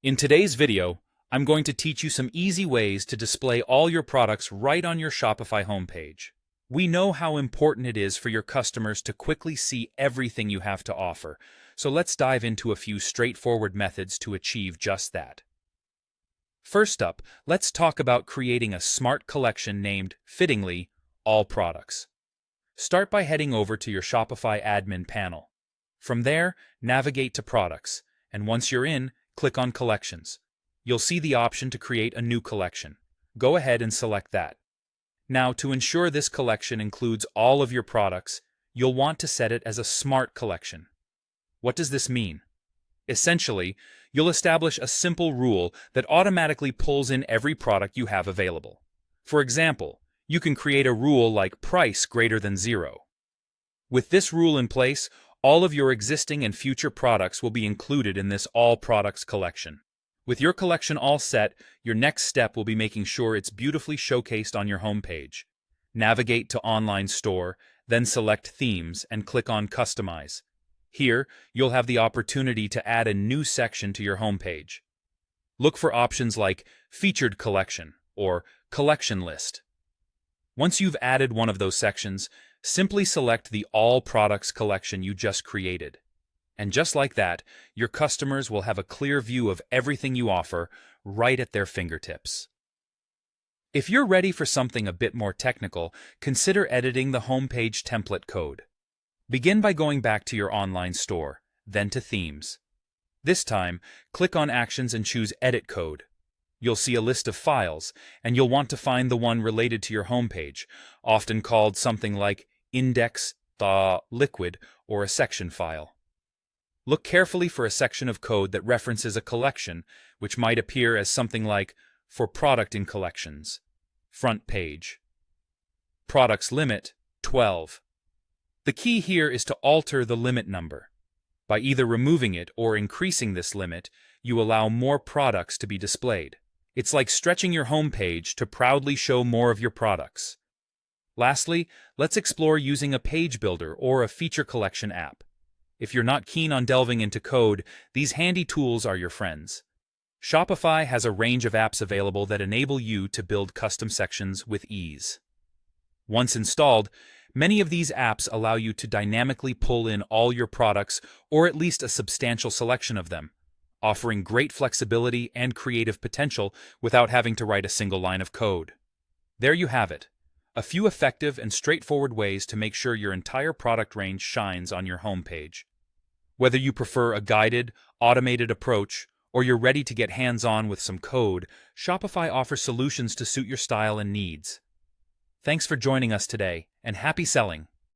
In today's video, I'm going to teach you some easy ways to display all your products right on your Shopify homepage. We know how important it is for your customers to quickly see everything you have to offer, so let's dive into a few straightforward methods to achieve just that. First up, let's talk about creating a smart collection named, fittingly, All Products. Start by heading over to your Shopify admin panel. From there, navigate to Products, and once you're in, click on Collections. You'll see the option to create a new collection. Go ahead and select that. Now, to ensure this collection includes all of your products, you'll want to set it as a smart collection. What does this mean? Essentially, you'll establish a simple rule that automatically pulls in every product you have available. For example, you can create a rule like price greater than 0. With this rule in place, all of your existing and future products will be included in this All Products collection. With your collection all set, your next step will be making sure it's beautifully showcased on your homepage. Navigate to Online Store, then select Themes and click on Customize. Here, you'll have the opportunity to add a new section to your homepage. Look for options like Featured Collection or Collection List. Once you've added one of those sections, simply select the All Products collection you just created. And just like that, your customers will have a clear view of everything you offer right at their fingertips. If you're ready for something a bit more technical, consider editing the homepage template code. Begin by going back to your online store, then to Themes. This time, click on Actions and choose Edit Code. You'll see a list of files, and you'll want to find the one related to your homepage, often called something like index.liquid or a section file. Look carefully for a section of code that references a collection, which might appear as something like for product in collections, front page. Products limit 12. The key here is to alter the limit number. By either removing it or increasing this limit, you allow more products to be displayed. It's like stretching your homepage to proudly show more of your products. Lastly, let's explore using a page builder or a feature collection app. If you're not keen on delving into code, these handy tools are your friends. Shopify has a range of apps available that enable you to build custom sections with ease. Once installed, many of these apps allow you to dynamically pull in all your products or at least a substantial selection of them, offering great flexibility and creative potential without having to write a single line of code. There you have it, a few effective and straightforward ways to make sure your entire product range shines on your homepage. Whether you prefer a guided, automated approach, or you're ready to get hands-on with some code, Shopify offers solutions to suit your style and needs. Thanks for joining us today, and happy selling!